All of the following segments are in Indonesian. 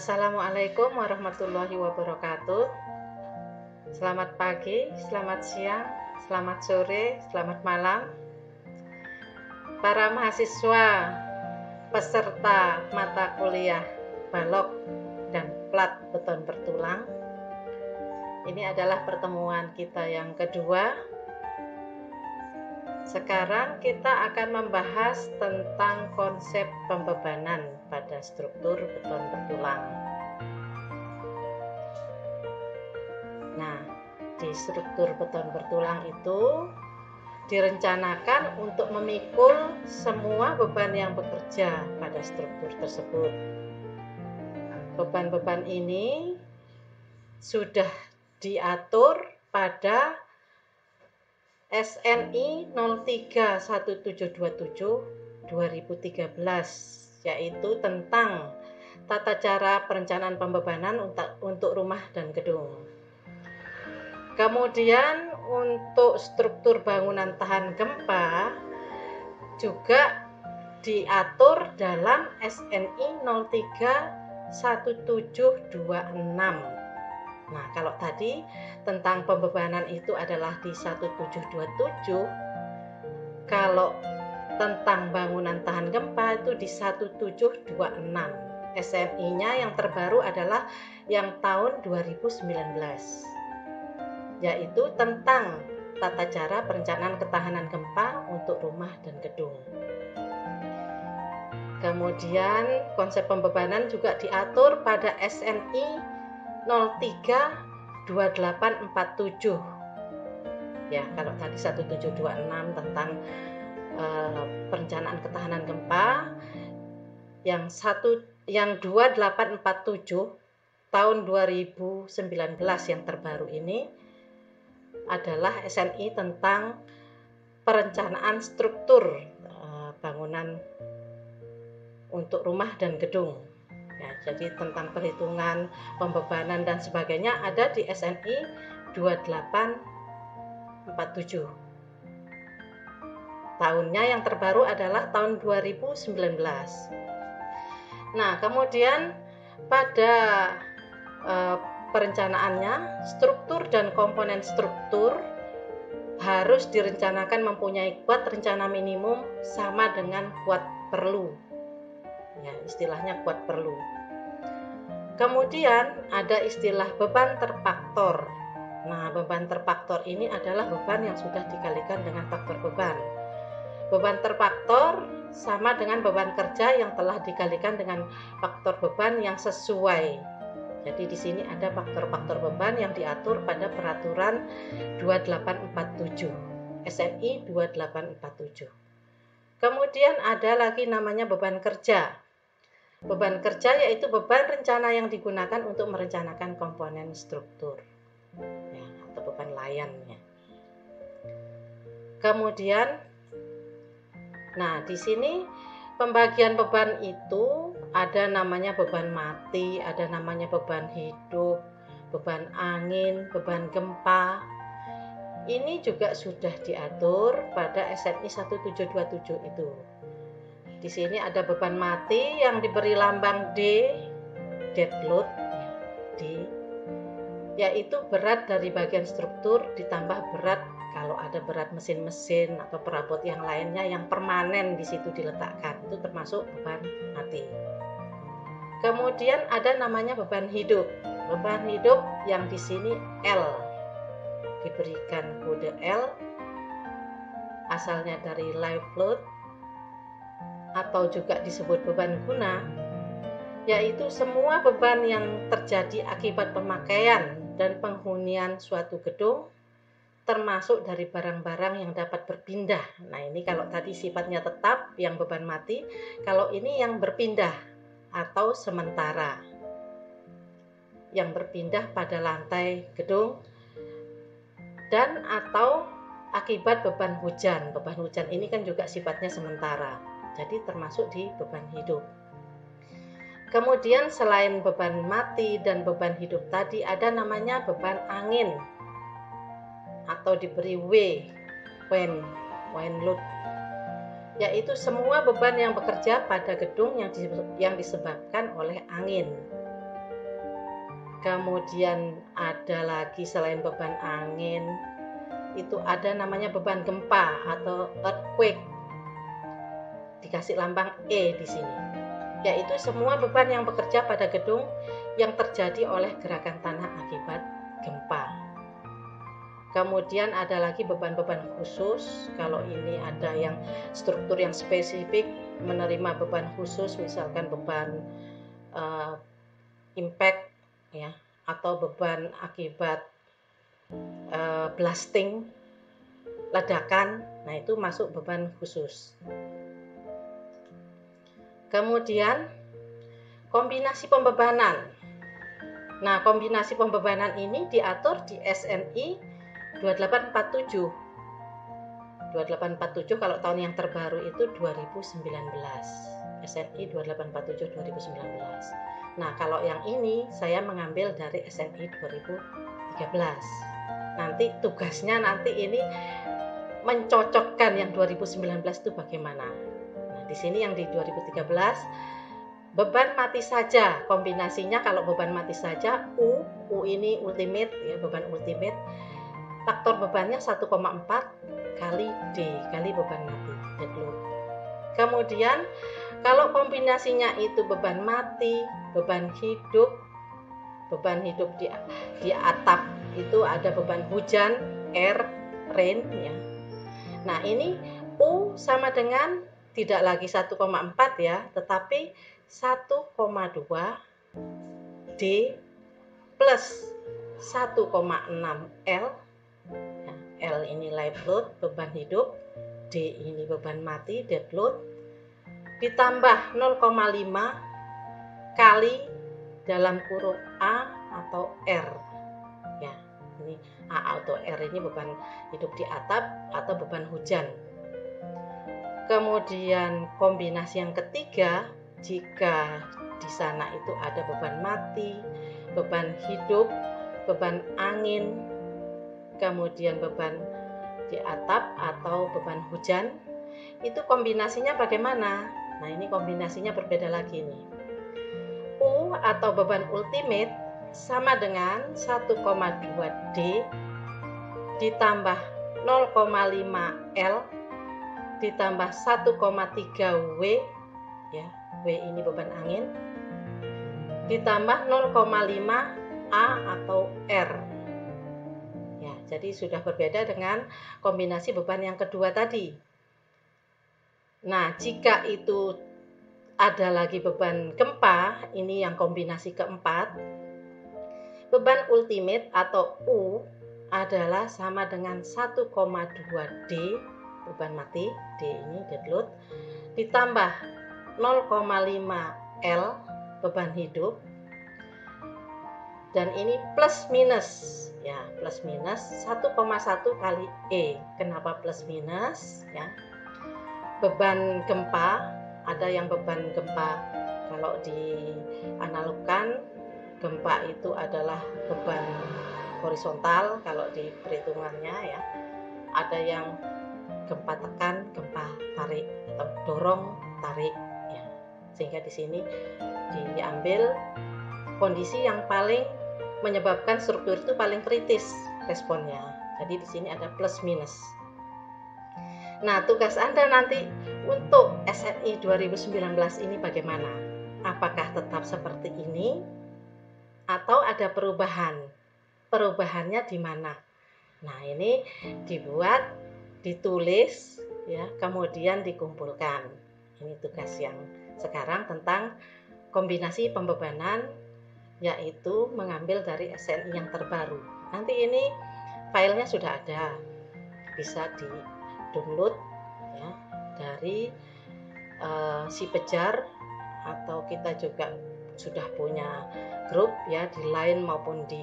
Assalamualaikum warahmatullahi wabarakatuh. Selamat pagi, selamat siang, selamat sore, selamat malam. Para mahasiswa peserta mata kuliah balok dan plat beton bertulang. Ini adalah pertemuan kita yang kedua. Sekarang kita akan membahas tentang konsep pembebanan pada struktur beton bertulang. Nah, di struktur beton bertulang itu direncanakan untuk memikul semua beban yang bekerja pada struktur tersebut. Beban-beban ini sudah diatur pada SNI 031727 2013, yaitu tentang tata cara perencanaan pembebanan untuk rumah dan gedung. Kemudian untuk struktur bangunan tahan gempa juga diatur dalam SNI 031726. Nah, kalau tadi tentang pembebanan itu adalah di 1727, kalau tentang bangunan tahan gempa itu di 1726. SNI-nya yang terbaru adalah yang tahun 2019, yaitu tentang tata cara perencanaan ketahanan gempa untuk rumah dan gedung. Kemudian konsep pembebanan juga diatur pada SNI 032847. Ya, kalau tadi 1726 tentang perencanaan ketahanan gempa, yang 2847 tahun 2019 yang terbaru ini adalah SNI tentang perencanaan struktur bangunan untuk rumah dan gedung. Ya, jadi tentang perhitungan, pembebanan dan sebagainya ada di SNI 2847. Tahunnya yang terbaru adalah tahun 2019. Nah, kemudian pada perencanaannya, struktur dan komponen struktur harus direncanakan mempunyai kuat rencana minimum sama dengan kuat perlu. Ya, istilahnya kuat perlu. Kemudian ada istilah beban terfaktor. Nah, beban terfaktor ini adalah beban yang sudah dikalikan dengan faktor beban. Beban terfaktor sama dengan beban kerja yang telah dikalikan dengan faktor beban yang sesuai. Jadi di sini ada faktor-faktor beban yang diatur pada peraturan 2847, SNI 2847. Kemudian ada lagi namanya beban kerja. Beban kerja yaitu beban rencana yang digunakan untuk merencanakan komponen struktur, ya, atau beban layannya. Kemudian, nah di sini pembagian beban itu ada namanya beban mati, ada namanya beban hidup, beban angin, beban gempa. Ini juga sudah diatur pada SNI 1727 itu. Di sini ada beban mati yang diberi lambang D, dead load, D, yaitu berat dari bagian struktur ditambah berat kalau ada berat mesin-mesin atau perabot yang lainnya yang permanen di situ diletakkan, itu termasuk beban mati. Kemudian ada namanya beban hidup. Beban hidup yang di sini L, diberikan kode L, asalnya dari live load atau juga disebut beban guna, yaitu semua beban yang terjadi akibat pemakaian dan penghunian suatu gedung, termasuk dari barang-barang yang dapat berpindah. Nah, ini kalau tadi sifatnya tetap yang beban mati, kalau ini yang berpindah atau sementara, yang berpindah pada lantai gedung dan atau akibat beban hujan. Beban hujan ini kan juga sifatnya sementara, jadi termasuk di beban hidup. Kemudian selain beban mati dan beban hidup tadi, ada namanya beban angin atau diberi wind load, yaitu semua beban yang bekerja pada gedung yang disebabkan oleh angin. Kemudian ada lagi selain beban angin, itu ada namanya beban gempa atau earthquake. Dikasih lambang E di sini. Yaitu semua beban yang bekerja pada gedung yang terjadi oleh gerakan tanah akibat gempa. Kemudian ada lagi beban-beban khusus. Kalau ini ada yang struktur yang spesifik menerima beban khusus, misalkan beban impact ya, atau beban akibat blasting, ledakan. Nah, itu masuk beban khusus. Kemudian kombinasi pembebanan. Nah, kombinasi pembebanan ini diatur di SNI 2847. 2847 kalau tahun yang terbaru itu 2019. SNI 2847 2019. Nah, kalau yang ini saya mengambil dari SNI 2013. Nanti tugasnya ini mencocokkan yang 2019 itu bagaimana. Nah, di sini yang di 2013 beban mati saja, kombinasinya kalau beban mati saja U ini ultimate ya, beban ultimate. Faktor bebannya 1,4 kali D kali beban mati, dead load. Kemudian kalau kombinasinya itu beban mati, beban hidup di atap itu ada beban hujan, air, rain ya. Nah, ini U sama dengan tidak lagi 1,4 ya, tetapi 1,2 D plus 1,6 L. Nah, L ini live load, beban hidup, D ini beban mati, dead load, ditambah 0,5 kali dalam kurung A atau R. Ya, ini A atau R ini beban hidup di atap atau beban hujan. Kemudian kombinasi yang ketiga, jika di sana itu ada beban mati, beban hidup, beban angin, kemudian beban di atap atau beban hujan, itu kombinasinya bagaimana? Nah, ini kombinasinya berbeda lagi nih. U atau beban ultimate sama dengan 1,2 D ditambah 0,5 L ditambah 1,3 W ya, W ini beban angin, ditambah 0,5 A atau R. Ya, jadi sudah berbeda dengan kombinasi beban yang kedua tadi. Nah, jika itu ada lagi beban gempa, ini yang kombinasi keempat. Beban ultimate atau U adalah sama dengan 1,2 D beban mati, D ini dead load, ditambah 0,5 L beban hidup, dan ini plus minus ya, plus minus 1,1 kali E. Kenapa plus minus ya? Beban gempa, ada yang beban gempa kalau dianalogkan, gempa itu adalah beban horizontal kalau di perhitungannya ya. Ada yang gempa tekan, gempa tarik atau dorong tarik ya. Sehingga di sini diambil kondisi yang paling menyebabkan struktur itu paling kritis responnya. Jadi di sini ada plus minus. Nah, tugas Anda nanti untuk SNI 2019 ini bagaimana? Apakah tetap seperti ini atau ada perubahan? Perubahannya di mana? Nah, ini dibuat, ditulis ya, kemudian dikumpulkan. Ini tugas yang sekarang tentang kombinasi pembebanan, yaitu mengambil dari SNI yang terbaru. Nanti ini filenya sudah ada, bisa di download ya dari si Pejar, atau kita juga sudah punya grup ya di Line maupun di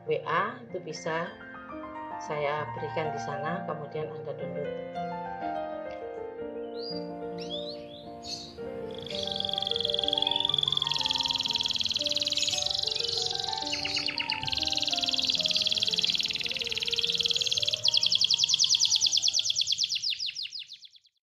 WA, itu bisa saya berikan di sana, kemudian Anda download.